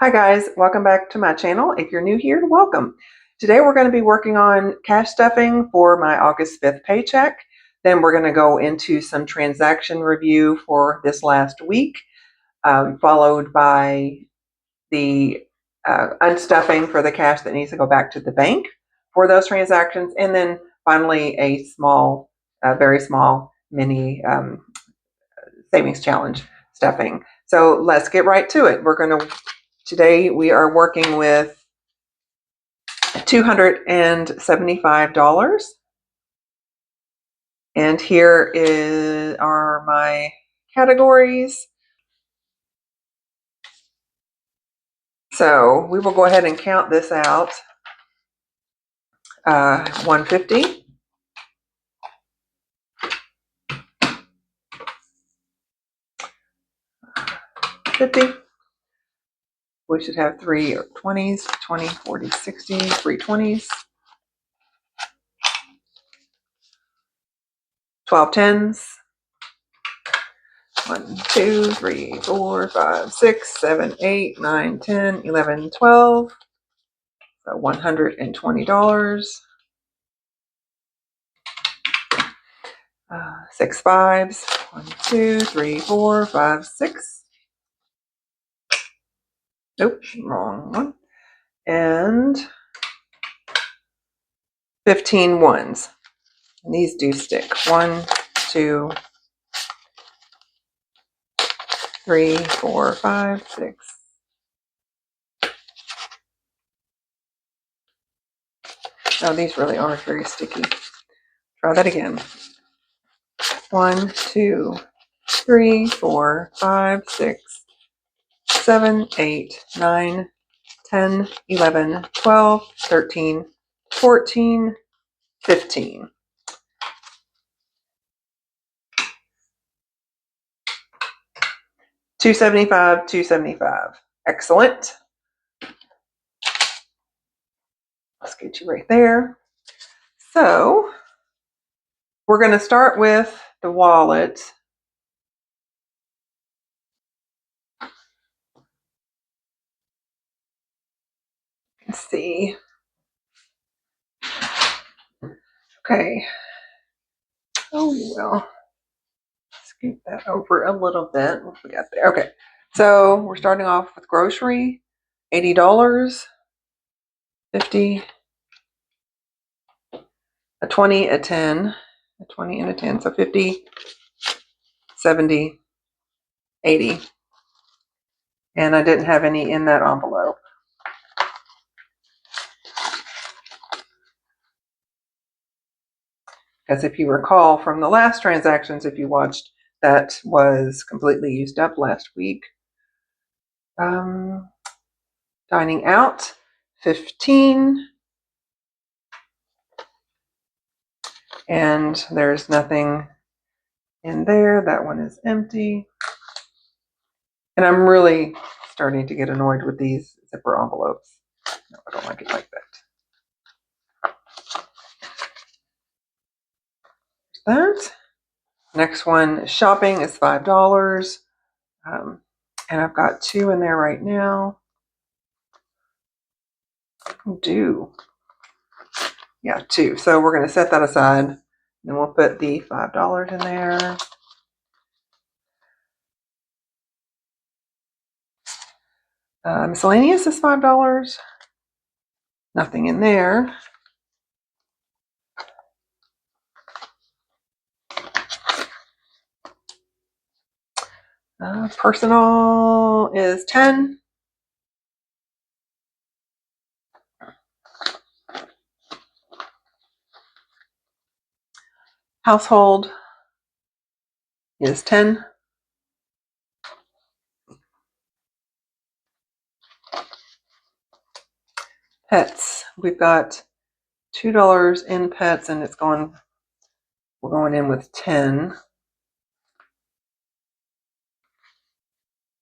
Hi guys, welcome back to my channel. If you're new here, welcome. Today we're going to be working on cash stuffing for my August 5th paycheck. Then we're going to go into some transaction review for this last week, followed by the unstuffing for the cash that needs to go back to the bank for those transactions, and then finally a small, very small mini savings challenge stuffing. So let's get right to it. Today we are working with $275. And here are my categories. So we will go ahead and count this out. 150. 50. We should have 3 20s, 20, 40, 60, 3 20s. 12 10s. 1, 2, 3, 4, 5, 6, 7, 8, 9, 10, 11, 12. So $120. 6 5s. 1, 2, 3, 4, 5, 6. Nope, wrong one. And 15 ones. And these do stick. 1, 2, 3, 4, 5, 6. Oh, these really are very sticky. Try that again. 1, 2, 3, 4, 5, 6, 7, 8, 9, 10, 11, 12, 13, 14, 15. $275, $275. Excellent. Let's get you right there. So we're going to start with the wallet. Let's see. Okay. Oh, well, scoot that over a little bit. What we got there? Okay. So we're starting off with grocery, $80, 50, a 20, a 10, a 20 and a 10. So 50, 70, 80. And I didn't have any in that envelope. Because if you recall from the last transactions, if you watched, that was completely used up last week. Dining out, 15. And there's nothing in there. That one is empty. And I'm really starting to get annoyed with these zipper envelopes. No, I don't like it like that. That. Next one, shopping, is $5. And I've got 2 in there right now. Yeah, 2. So we're going to set that aside. Then we'll put the $5 in there. Miscellaneous is $5. Nothing in there. Personal is 10. Household is 10. Pets, we've got $2 in pets, and we're going in with 10.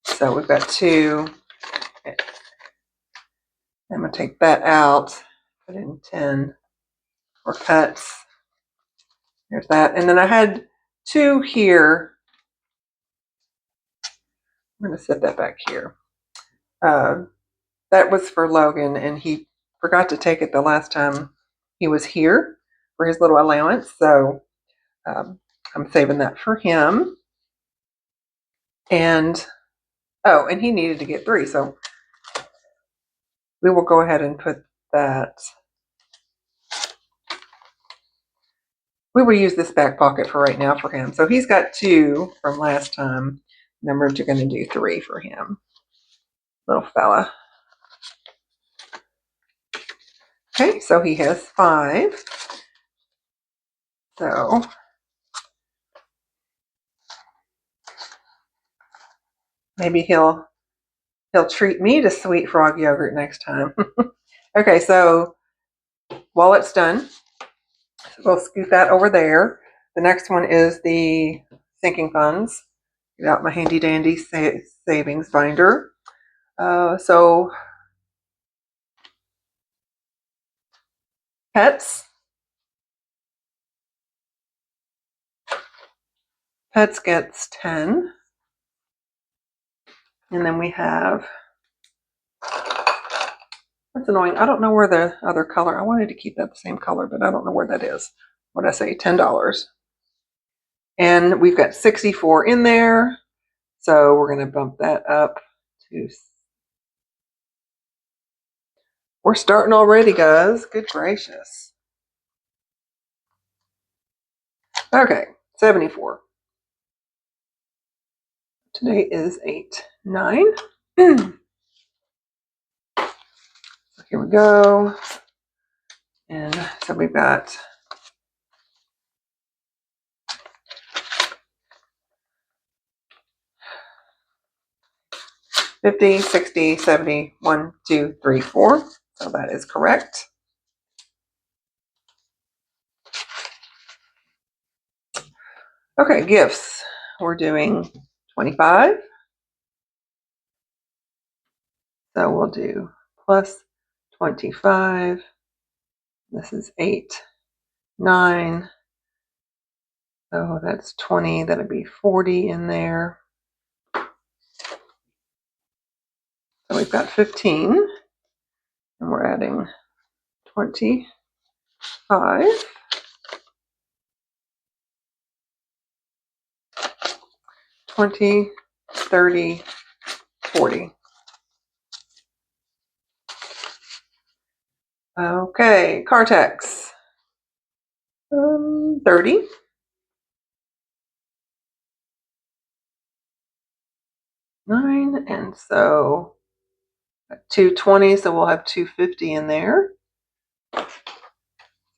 So we've got 2. I'm going to take that out, put in 10 for pets. There's that. And then I had 2 here. I'm going to set that back here. that was for Logan, and he forgot to take it the last time he was here for his little allowance. So I'm saving that for him. And oh, and he needed to get 3, so we will go ahead and put that. We will use this back pocket for right now for him. So he's got 2 from last time. Then we're going to do 3 for him, little fella. Okay, so he has 5. So maybe he'll treat me to Sweet Frog yogurt next time. Okay, so while it's done, we'll scoot that over there. The next one is the sinking funds. Get out my handy dandy savings binder. So pets. Pets gets 10. And then we have, that's annoying. I don't know where the other color, I wanted to keep that the same color, but I don't know where that is. What did I say? $10. And we've got 64 in there. So we're going to bump that up to, we're starting already, guys. Good gracious. Okay, 74. Today is 8/9. So here we go. And so we've got 50, 60, 70, 1, 2, 3, 4. So that is correct. Okay, gifts. We're doing 25. So we'll do plus 25. This is 8, 9. So that's 20. That'll be 40 in there. So we've got 15. And we're adding 25. 20, 30, 40. Okay, car tax. 30. Nine, and so 220, so we'll have 250 in there. So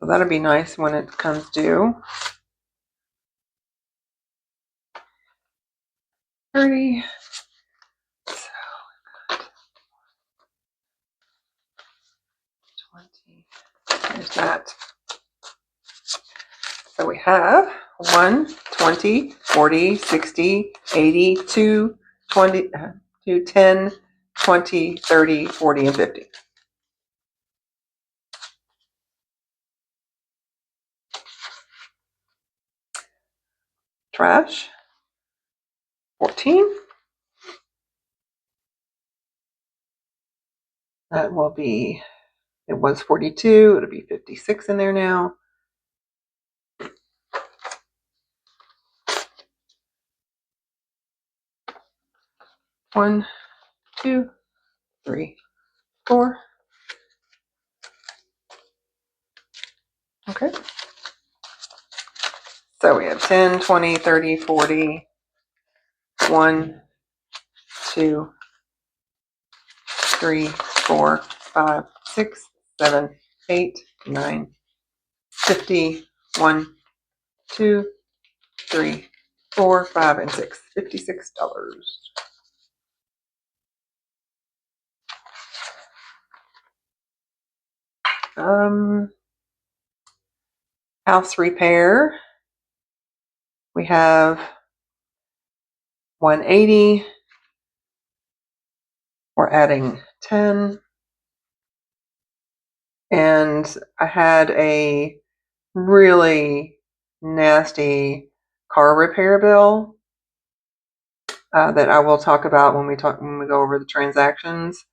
that'll be nice when it comes due. 30. So 20. There's that. So we have 1, 20, 40, 60, 80, 2, 20, 2, 10, 20, 30, 40, and 50. Trash. 14. That will be, it was 42, it'll be 56 in there now. One, 2, 3, 4. Okay. So we have 10, 20, 30, 40. 1, 2, 3, 4, 5, 6, 7, 8, 9, 50. 1, 2, 3, 4, 5, and 6. $56. House repair. We have 180. We're adding 10. And I had a really nasty car repair bill that I will talk about when we go over the transactions.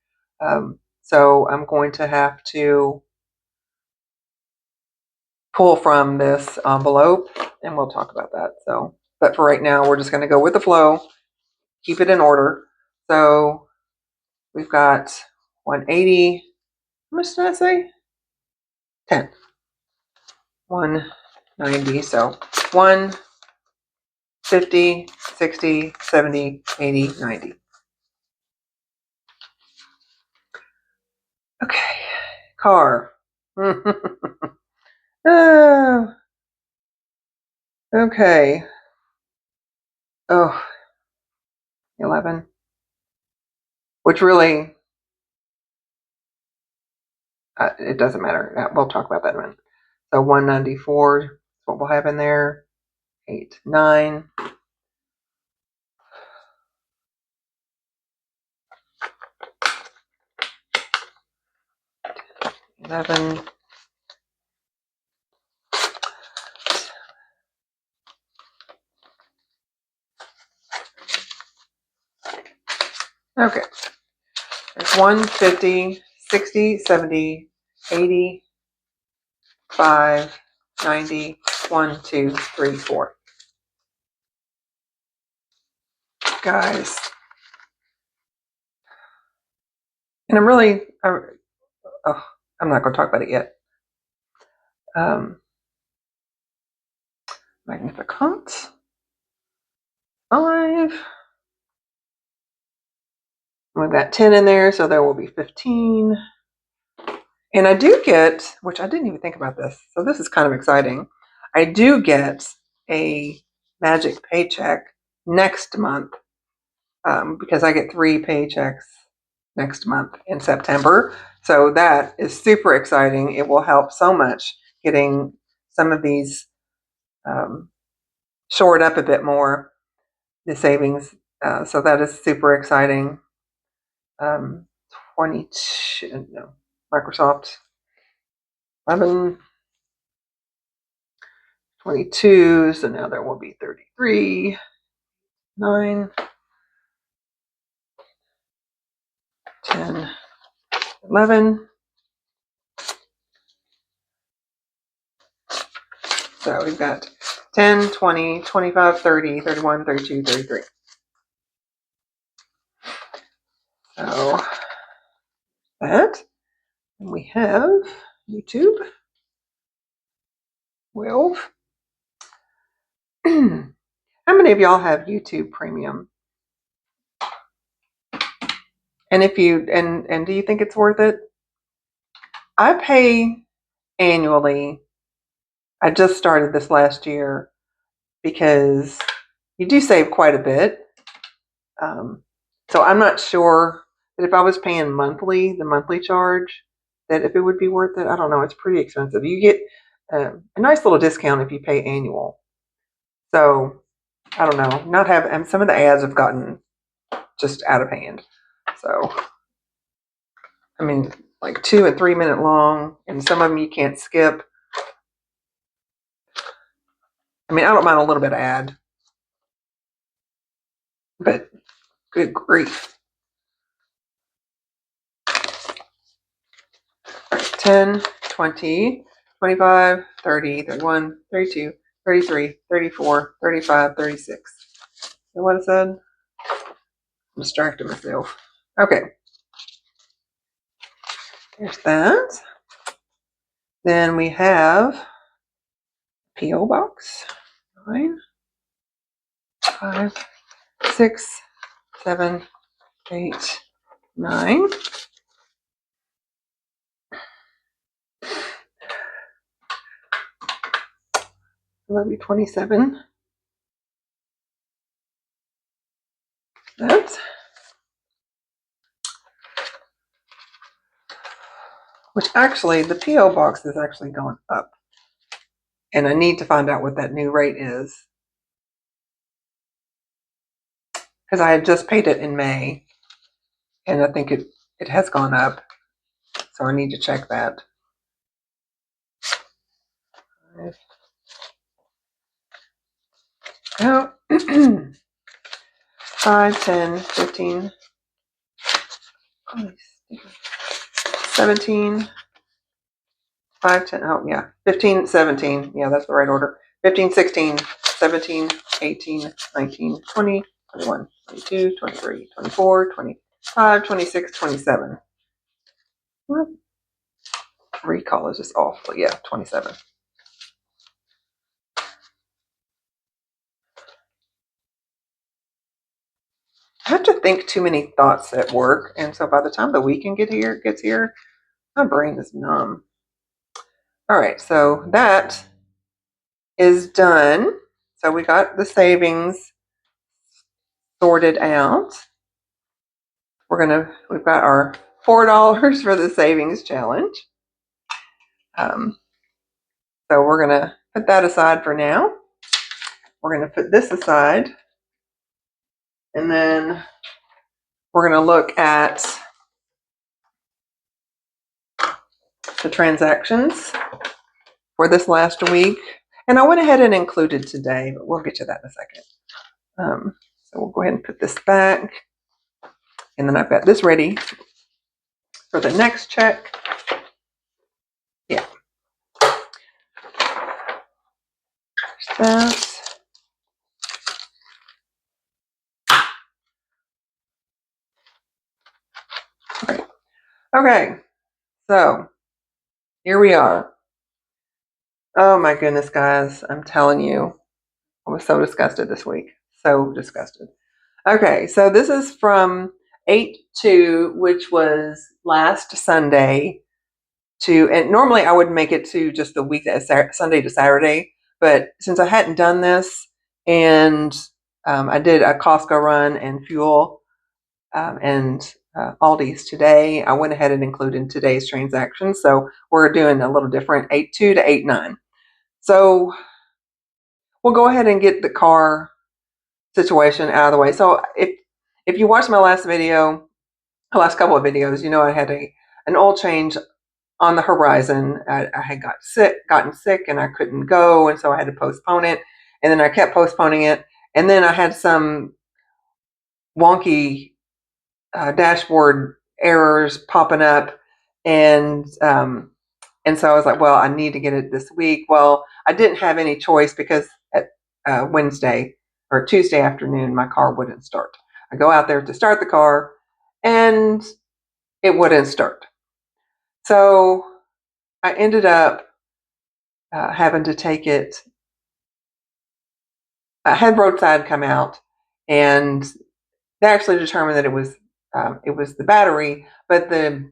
So I'm going to have to pull from this envelope, and we'll talk about that. So, but for right now, we're just going to go with the flow, keep it in order. So we've got 180. How much did I say? 10. 190. So 150, 60, 70, 80, 90. Okay. Car. Okay. Oh, 11. Which really, it doesn't matter. We'll talk about that in a minute. So 194 is what we'll have in there. 8, 9. 11. Okay. There's 150, 60, 70, 80, 5, 90, 1, 2, 3, 4. Guys. And I'm not going to talk about it yet. Magnificant. 5. We've got 10 in there, so there will be 15. And I do get, which I didn't even think about this, so this is kind of exciting. I do get a magic paycheck next month because I get 3 paychecks next month in September. So that is super exciting. It will help so much getting some of these shored up a bit more, the savings. So that is super exciting. 22, no, Microsoft 11, 22, so now there will be 33, 9, 10, 11. So we've got 10, 20, 25, 30, 31, 32, 33. So that, and we have YouTube 12. How many of y'all have YouTube Premium? And if you and do you think it's worth it? I pay annually. I just started this last year because you do save quite a bit. So I'm not sure that if I was paying monthly, the monthly charge, that if it would be worth it. I don't know. It's pretty expensive. You get a nice little discount if you pay annual. So I don't know. Not have, and some of the ads have gotten just out of hand. So I mean, like 2 and 3 minute long, and some of them you can't skip. I mean, I don't mind a little bit of ad, but good grief. 10, 20, 25, 30, 31, 32, 33, 34, 35, 36. Is that what it said? I'm distracted myself. Okay. There's that. Then we have P.O. Box. 9, 5, 6, 7, 8, 9. That'll be 27. That. Which actually, the P.O. Box is actually going up. And I need to find out what that new rate is. Because I had just paid it in May. And I think it has gone up. So I need to check that. 5, 10, 15. 17, 5, 10, oh yeah, 15, 17. Yeah, that's the right order. 15, 16, 17, 18, 19, 20, 21, 22, 23, 24, 25, 26, 27. What? Recall is just off, but yeah, 27. I have to think too many thoughts at work, and so by the time the weekend gets here, my brain is numb. All right, so that is done. So we got the savings sorted out. We've got our $4 for the savings challenge. So we're gonna put that aside for now. We're gonna put this aside, and then we're gonna look at the transactions for this last week. And I went ahead and included today, but we'll get to that in a second. So we'll go ahead and put this back. And then I've got this ready for the next check. Yeah. There's that. Okay. Okay. So here we are. Oh my goodness, guys. I'm telling you, I was so disgusted this week. So disgusted. Okay, so this is from 8/2, which was last Sunday, and normally I would make it to just the week that is Sunday to Saturday, but since I hadn't done this, and I did a Costco run and fuel and Aldi's today, I went ahead and included today's transactions. So we're doing a little different, 8/2 to 8/9. So we'll go ahead and get the car situation out of the way. So if you watched my last video, the last couple of videos, you know I had an oil change on the horizon. I had gotten sick, and I couldn't go, and so I had to postpone it. And then I kept postponing it, and then I had some wonky dashboard errors popping up, and so I was like, well, I need to get it this week. Well, I didn't have any choice because at Wednesday or Tuesday afternoon, my car wouldn't start. I go out there to start the car, and it wouldn't start. So I ended up having to take it. I had roadside come out, and they actually determined that it was the battery, but the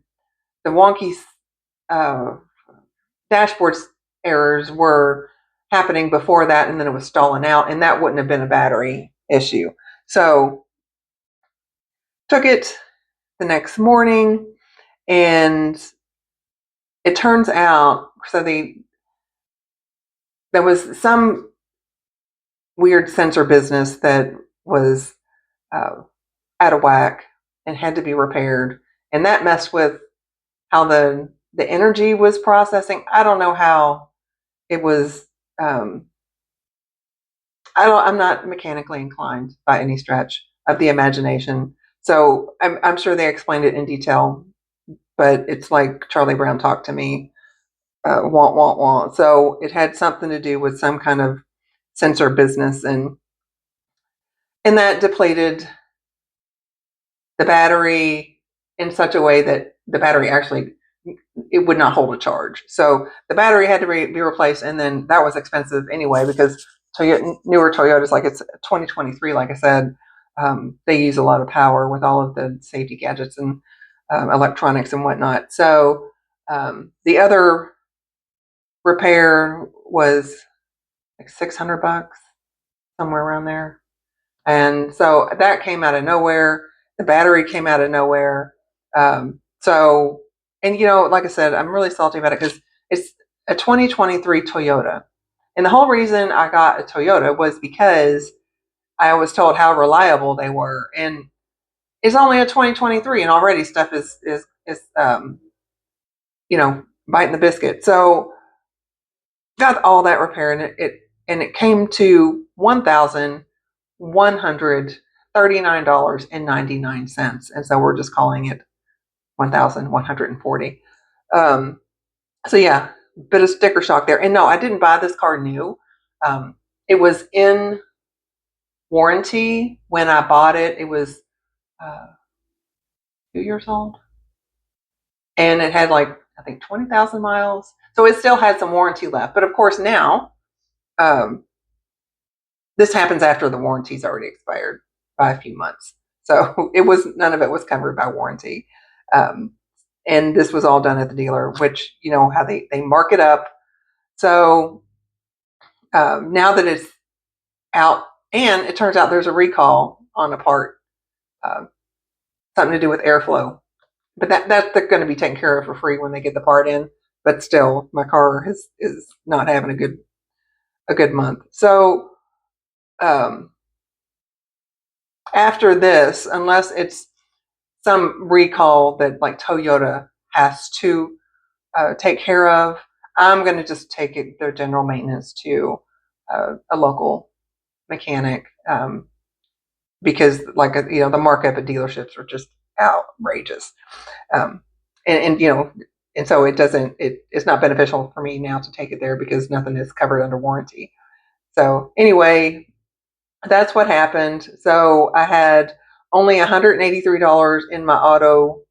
wonky dashboard errors were happening before that, and then it was stalling out, and that wouldn't have been a battery issue. So took it the next morning, and it turns out, so there was some weird sensor business that was out of whack and had to be repaired, and that messed with how the energy was processing. I don't know how it was. I'm not mechanically inclined by any stretch of the imagination, so I'm sure they explained it in detail, but it's like Charlie Brown talked to me. Want, want, want. So it had something to do with some kind of sensor business, and that depleted the battery in such a way that the battery actually, it would not hold a charge. So the battery had to be replaced, and then that was expensive anyway because newer Toyotas, like it's 2023, like I said, they use a lot of power with all of the safety gadgets and electronics and whatnot. So the other repair was like $600, somewhere around there. And so that came out of nowhere. The battery came out of nowhere. So, and like I said, I'm really salty about it because it's a 2023 Toyota. And the whole reason I got a Toyota was because I was told how reliable they were. And it's only a 2023, and already stuff is biting the biscuit. So got all that repair, and it came to $1,139.99, and so we're just calling it $1,140. So yeah, bit of sticker shock there. And no, I didn't buy this car new. It was in warranty when I bought it. It was 2 years old, and it had like I think 20,000 miles. So it still had some warranty left. But of course now, um, this happens after the warranty's already expired by a few months. So it was none of it was covered by warranty. Um, and this was all done at the dealer, which you know how they mark it up. So now that it's out, and it turns out there's a recall on a part, uh, something to do with airflow. But that's going to be taken care of for free when they get the part in. But still, my car is not having a good month. So after this, unless it's some recall that like Toyota has to take care of, I'm going to just take it their general maintenance to a local mechanic, because like you know the markup at dealerships are just outrageous, and you know, and so it's not beneficial for me now to take it there because nothing is covered under warranty. So anyway, that's what happened. So I had only $183 in my auto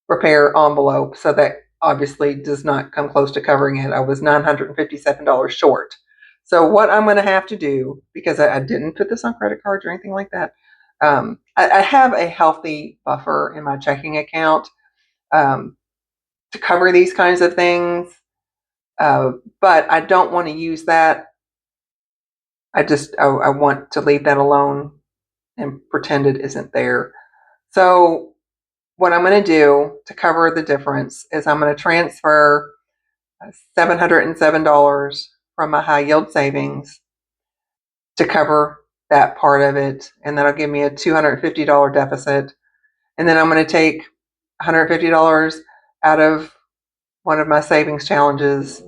repair envelope, so that obviously does not come close to covering it. I was $957 short. So what I'm going to have to do, because I didn't put this on credit cards or anything like that, I have a healthy buffer in my checking account um, to cover these kinds of things, but I don't want to use that. I want to leave that alone and pretend it isn't there. So what I'm going to do to cover the difference is I'm going to transfer $707 from my high yield savings to cover that part of it, and that'll give me a $250 deficit. And then I'm going to take $150 out of one of my savings challenges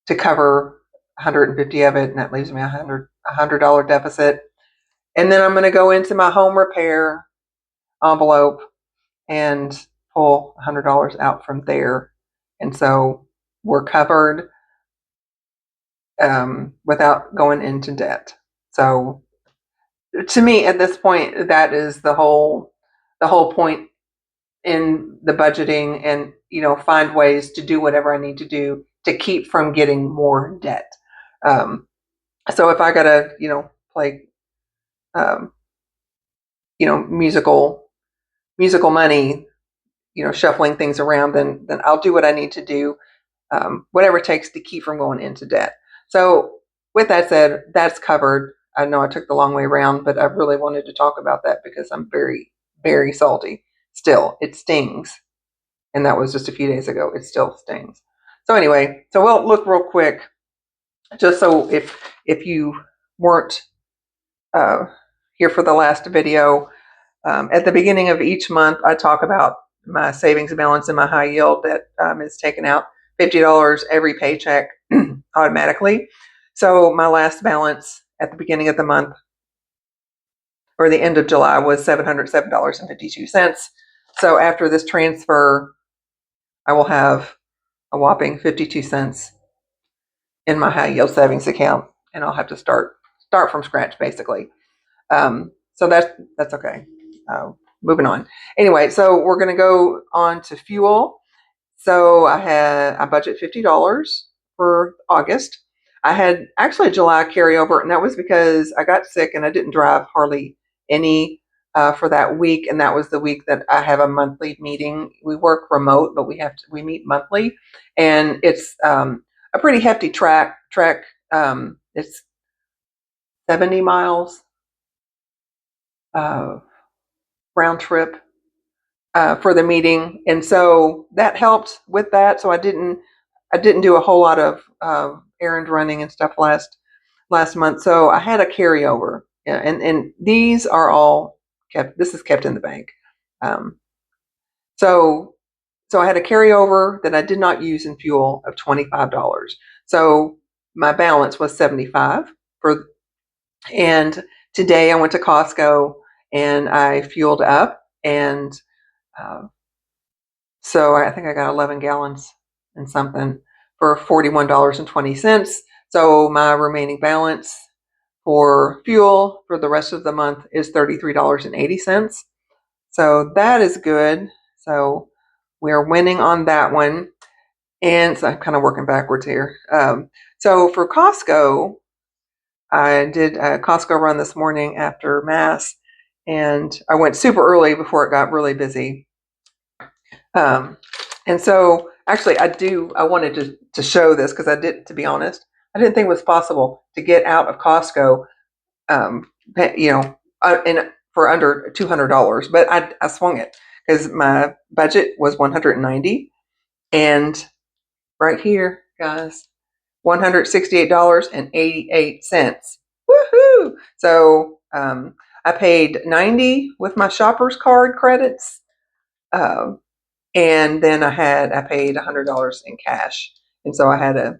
to cover 150 of it, and that leaves me a $100 deficit. And then I'm going to go into my home repair envelope and pull $100 out from there. And so we're covered without going into debt. So to me, at this point, that is the whole point in the budgeting, and you know, find ways to do whatever I need to do to keep from getting more debt. So if I gotta, you know, play, um, you know, musical money, you know, shuffling things around, then I'll do what I need to do, whatever it takes to keep from going into debt. So with that said, that's covered. I know I took the long way around, but I really wanted to talk about that because I'm very, very salty. Still, it stings. And that was just a few days ago. It still stings. So anyway, so we'll look real quick, just so if you weren't uh, here for the last video, at the beginning of each month, I talk about my savings balance and my high yield that is taken out $50 every paycheck automatically. So my last balance at the beginning of the month, or the end of July, was $707.52. So after this transfer, I will have a whopping 52 cents in my high yield savings account, and I'll have to start from scratch basically. So that's okay. Moving on. Anyway, so we're going to go on to fuel. So I budget $50 for August. I had actually July carryover, and that was because I got sick and I didn't drive hardly any for that week, and that was the week that I have a monthly meeting. We work remote, but we meet monthly, and it's a pretty hefty trek. It's 70 miles round trip for the meeting, and so that helped with that. So I didn't do a whole lot of errand running and stuff last month. So I had a carryover, yeah, and these are all kept. This is kept in the bank. Um, so I had a carryover that I did not use in fuel of $25. So my balance was 75 for. And today I went to Costco and I fueled up, and So I think I got 11 gallons and something for $41.20. So my remaining balance for fuel for the rest of the month is $33.80. So that is good. So we're winning on that one. And so I'm kind of working backwards here. So for Costco, I did a Costco run this morning after Mass, and I went super early before it got really busy. And so actually I wanted to show this because to be honest, I didn't think it was possible to get out of Costco, for under $200, but I swung it because my budget was 190, and right here, guys, $168.88. Woohoo! So I paid 90 with my shopper's card credits, and then I paid $100 in cash, and so I had a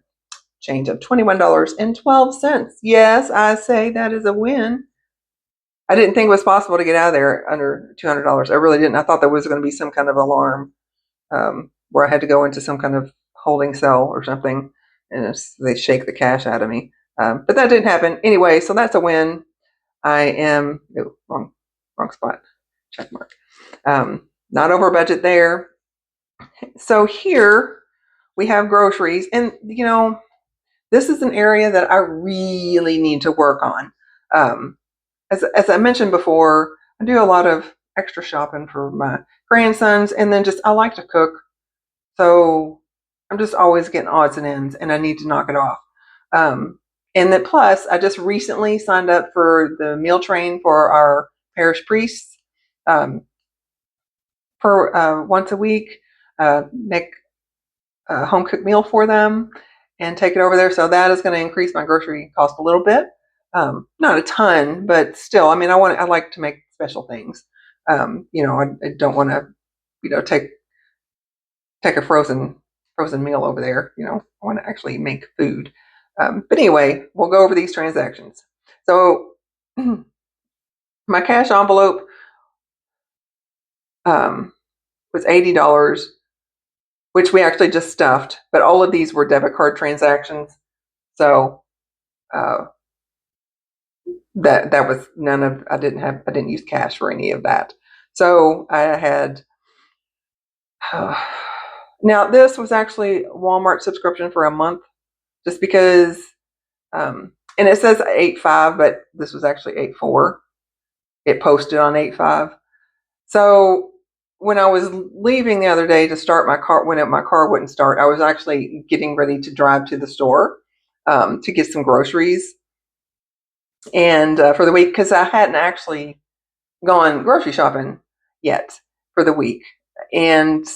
change of $21.12. Yes, I say that is a win. I didn't think it was possible to get out of there under $200. I really didn't. I thought there was going to be some kind of alarm where I had to go into some kind of holding cell or something, and they shake the cash out of me. But that didn't happen anyway. So that's a win. I am wrong spot. Check mark. Not over budget there. So here we have groceries, and this is an area that I really need to work on. As I mentioned before, I do a lot of extra shopping for my grandsons, and then I like to cook. So I'm just always getting odds and ends, and I need to knock it off. And then plus, I just recently signed up for the meal train for our parish priests, for once a week, make a home cooked meal for them and take it over there. So that is going to increase my grocery cost a little bit. Not a ton, but still, I mean, I like to make special things. I don't want to, take a frozen meal over there. I want to actually make food. But anyway, we'll go over these transactions. So my cash envelope was $80, which we actually just stuffed, but all of these were debit card transactions. So that was I didn't use cash for any of that. So I had, now this was actually Walmart subscription for a month, just because, and it says 8.5, but this was actually 8.4. It posted on 8.5. So when I was leaving the other day to start my car, when my car wouldn't start, I was actually getting ready to drive to the store to get some groceries, and for the week, because I hadn't actually gone grocery shopping yet for the week, and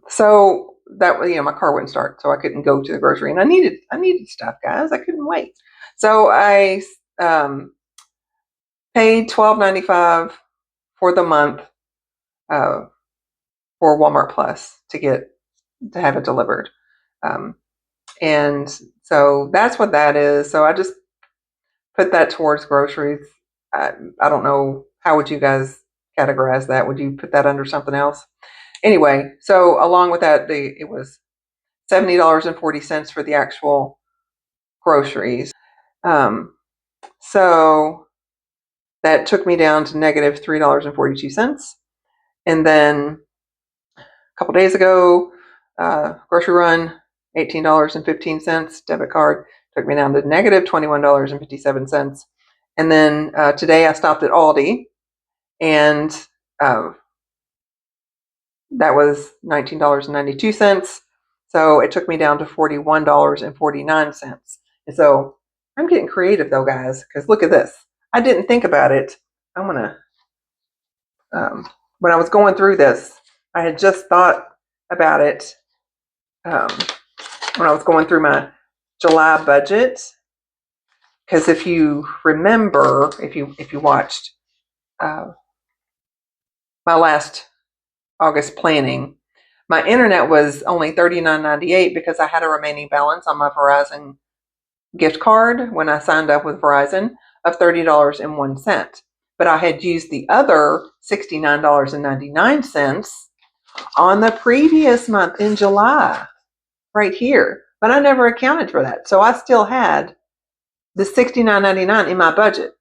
so that my car wouldn't start, so I couldn't go to the grocery, and I needed stuff, guys. I couldn't wait, so I paid $12.95 for the month for Walmart Plus to have it delivered, and so that's what that is. So I just put that towards groceries. I don't know, how would you guys categorize that? Would you put that under something else? Anyway, so along with that, it was $70.40 for the actual groceries. So that took me down to negative $3.42. And then a couple days ago, grocery run, $18.15, debit card, took me down to negative $21.57. And then today I stopped at Aldi, and that was $19.92. So it took me down to $41.49. And so I'm getting creative though, guys, because look at this. I didn't think about it. I'm going to, when I was going through this, I had just thought about it when I was going through my July budget. Because if you remember, if you watched my last August planning, my internet was only $39.98 because I had a remaining balance on my Verizon gift card when I signed up with Verizon of $30.01. But I had used the other $69.99 on the previous month in July, right here. But I never accounted for that. So I still had the $69.99 in my budget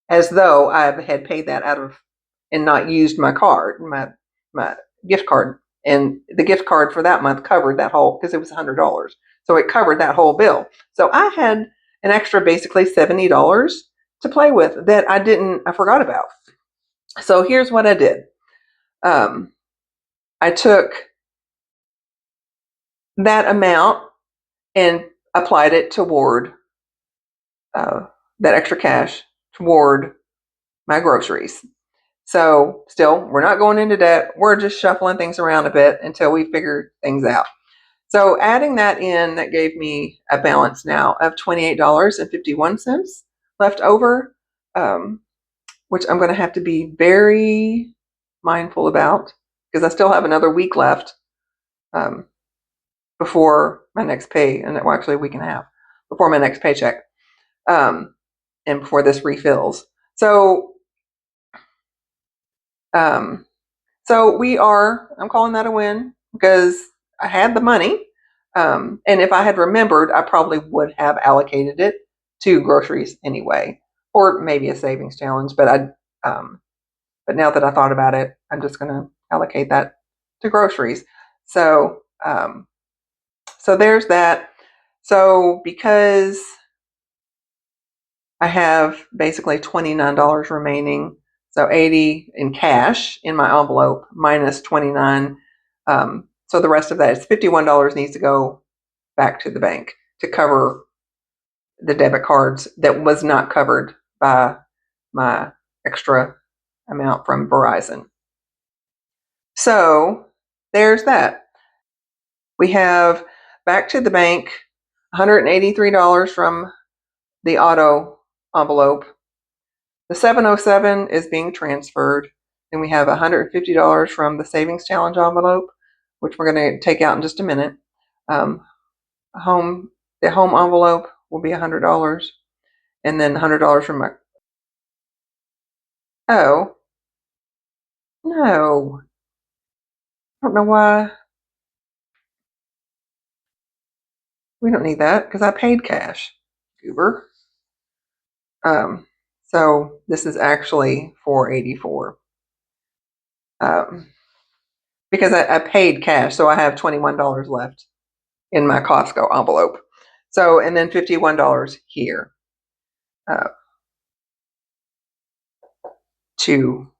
as though I had paid that out of and not used my card, my gift card. And the gift card for that month covered that whole, because it was $100. So it covered that whole bill. So I had an extra basically $70 to play with that I forgot about. So here's what I did. I took that amount and applied it toward that extra cash toward my groceries. So still, we're not going into debt. We're just shuffling things around a bit until we figure things out. So adding that in, that gave me a balance now of $28.51 left over, which I'm going to have to be very mindful about because I still have another week left before my next pay, and well, actually a week and a half before my next paycheck, and before this refills. So I'm calling that a win because I had the money. And if I had remembered, I probably would have allocated it to groceries anyway, or maybe a savings challenge. But now that I thought about it, I'm just going to allocate that to groceries. So, so there's that. So because I have basically $29 remaining, so 80 in cash in my envelope minus 29. So the rest of that is $51 needs to go back to the bank to cover the debit cards that was not covered by my extra amount from Verizon. So there's that. We have back to the bank $183 from the auto envelope. The 707 is being transferred. Then we have $150 from the savings challenge envelope, which we're going to take out in just a minute. The home envelope will be $100, and then $100 from my. Oh no, I don't know why we don't need that because I paid cash. Goober. So this is actually $484. Because I paid cash, so I have $21 left in my Costco envelope. So, and then $51 here to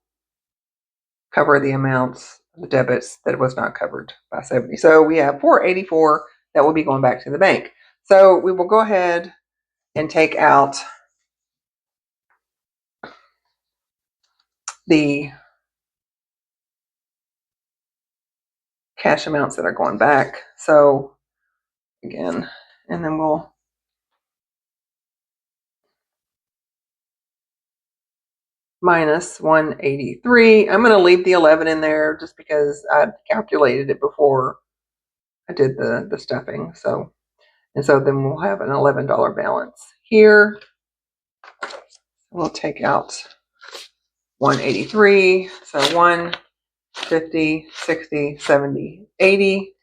cover the amounts, the debits that was not covered by 70. So we have $484 that will be going back to the bank. So we will go ahead and take out the cash amounts that are going back. So again, and then we'll minus 183. I'm going to leave the 11 in there just because I calculated it before I did the stuffing. So, and so then we'll have an $11 balance here. We'll take out 183. So 150, 60, 70, 80.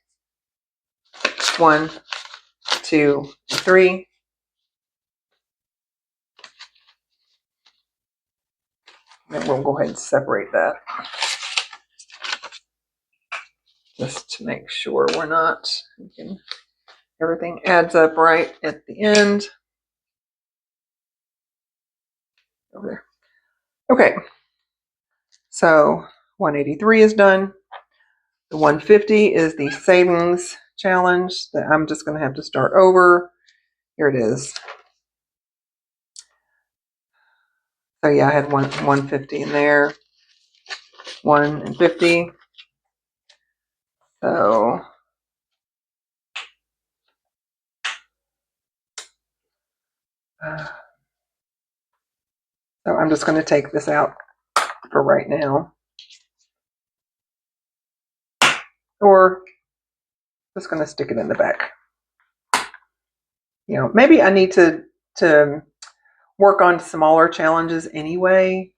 1, 2, 3. And we'll go ahead and separate that just to make sure we're not. Everything adds up right at the end. Over there. Okay. So 183 is done. The 150 is the savings challenge that I'm just going to have to start over. Here it is. So yeah, I had 150 in there. 1 and 50. So I'm just going to take this out for right now. Or just going to stick it in the back. You know, maybe I need to work on smaller challenges anyway.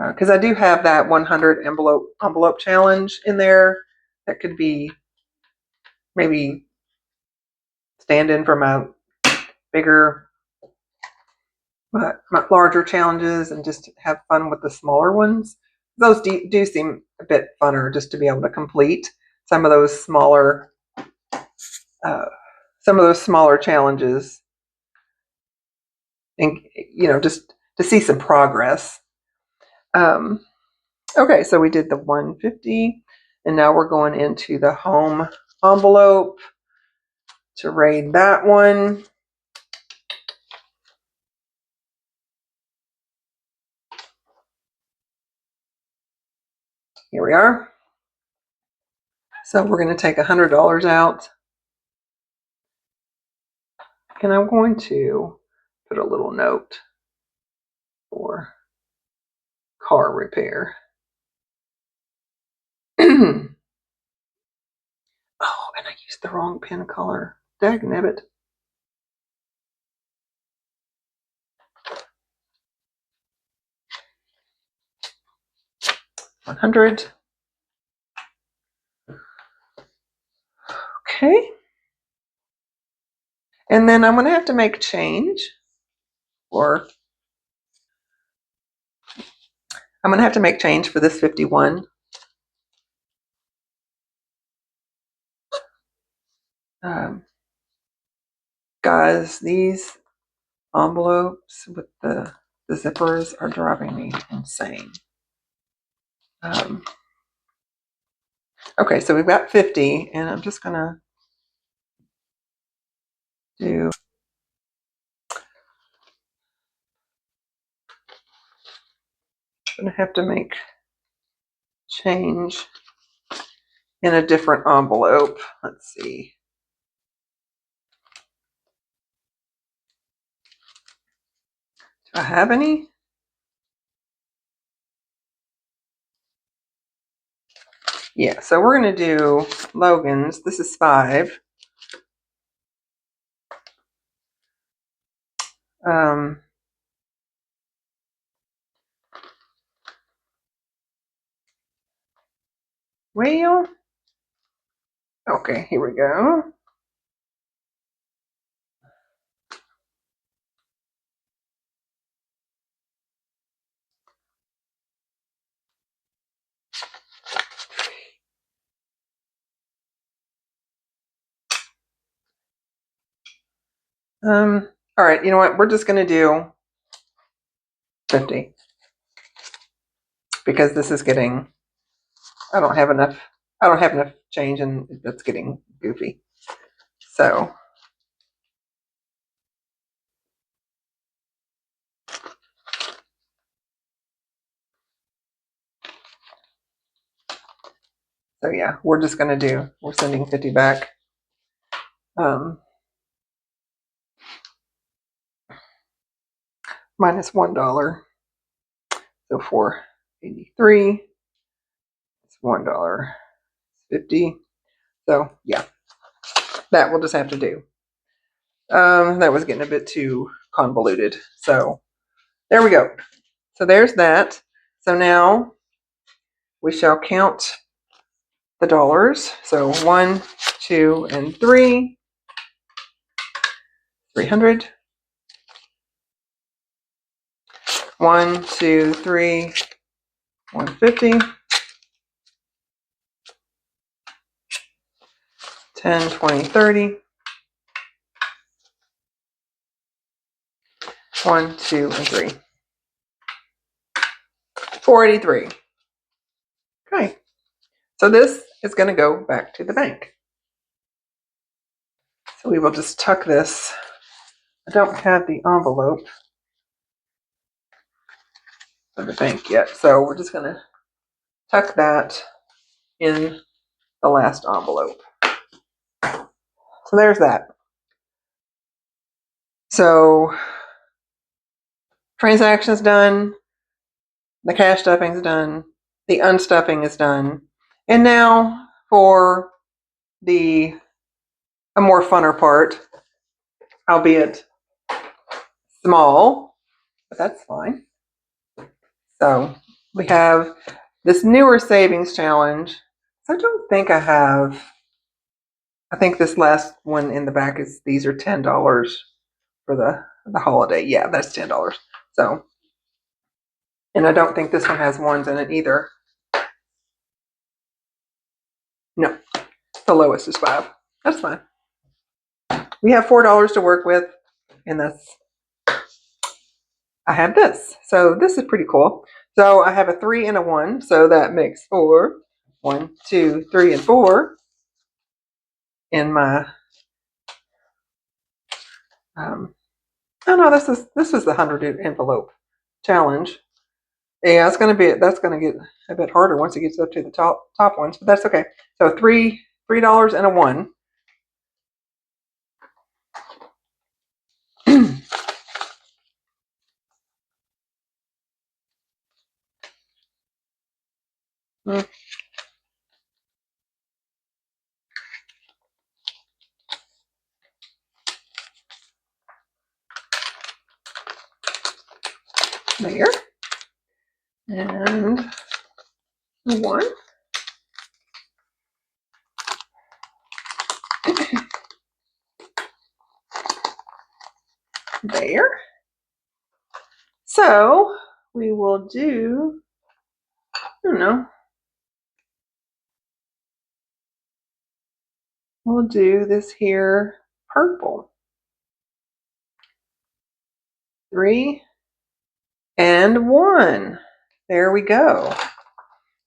because I do have that 100 envelope challenge in there that could be maybe stand in for my bigger, my larger challenges and just have fun with the smaller ones. Those do seem a bit funner just to be able to complete some of those smaller challenges, and just to see some progress. Okay, so we did the 150, and now we're going into the home envelope to raid that one. Here we are. So we're going to take $100 out, and I'm going to put a little note for car repair. Oh, and I used the wrong pen color. Dagnabbit. $100. Okay. And then I'm going to have to make change, or I'm going to have to make change for this 51. Guys, these envelopes with the zippers are driving me insane. Okay, so we've got 50, and I'm just gonna do gonna have to make change in a different envelope. Let's see. Do I have any? Yeah, so we're gonna do Logan's. This is 5. Well, okay, here we go. All right, you know what? We're just gonna do 50 because this is getting, I don't have enough change, and that's getting goofy. So yeah, we're just gonna do, we're sending 50 back. Minus $1. So 483. It's $1.50. So yeah, that we'll just have to do. That was getting a bit too convoluted. So there we go. So there's that. So now we shall count the dollars. So 1, 2, and 3. 300. 1, 2, 3. 150. 10, 20, 30. 1, 2, and 3. 483. Okay. So this is going to go back to the bank. So we will just tuck this. I don't have the envelope for the bank yet, so we're just going to tuck that in the last envelope. So there's that. So transaction's done, the cash stuffing's done, the unstuffing is done, and now for a more funner part, albeit small, but that's fine. So We have this newer savings challenge. I don't think I have. I think this last one in the back is these are $10 for the holiday. Yeah, that's $10. So, and I don't think this one has ones in it either. No, the lowest is 5. That's fine. We have $4 to work with, and I have this. So this is pretty cool. So I have a 3 and a 1, so that makes 4. 1, 2, 3, and 4 in my. Oh no, this was the 100 envelope challenge. Yeah, that's gonna get a bit harder once it gets up to the top ones, but that's okay. So $3 and a 1. There. And 1. There. So we will do, I don't know, we'll do this here purple. 3 and 1. There we go.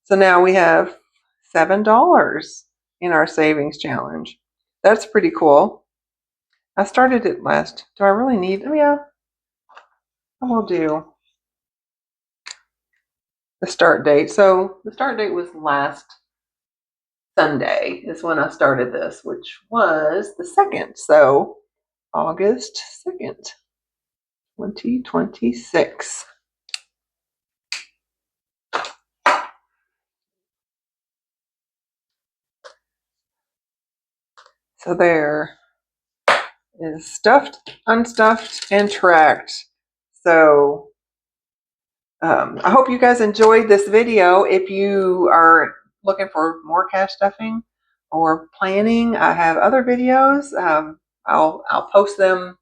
So now we have $7 in our savings challenge. That's pretty cool. I started it last. Do I really need? Oh yeah, I will do the start date. So the start date was last Sunday is when I started this, which was the 2nd. So August 2nd, 2026. So there is stuffed, unstuffed, and tracked. So I hope you guys enjoyed this video. If you are looking for more cash stuffing or planning, I have other videos. I'll post them,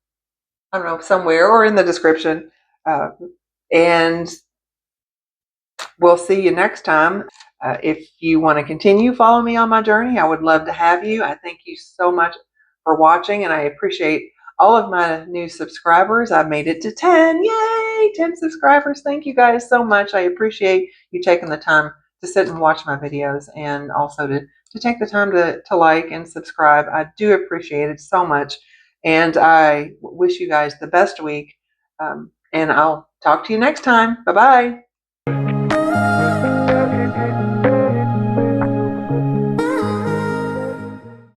I don't know, somewhere or in the description. And we'll see you next time. If you want to continue follow me on my journey, I would love to have you. I thank you so much for watching, and I appreciate all of my new subscribers. I made it to 10. Yay! 10 subscribers. Thank you guys so much. I appreciate you taking the time to sit and watch my videos, and also to take the time to like and subscribe. I do appreciate it so much, and I wish you guys the best week. And I'll talk to you next time. Bye-bye.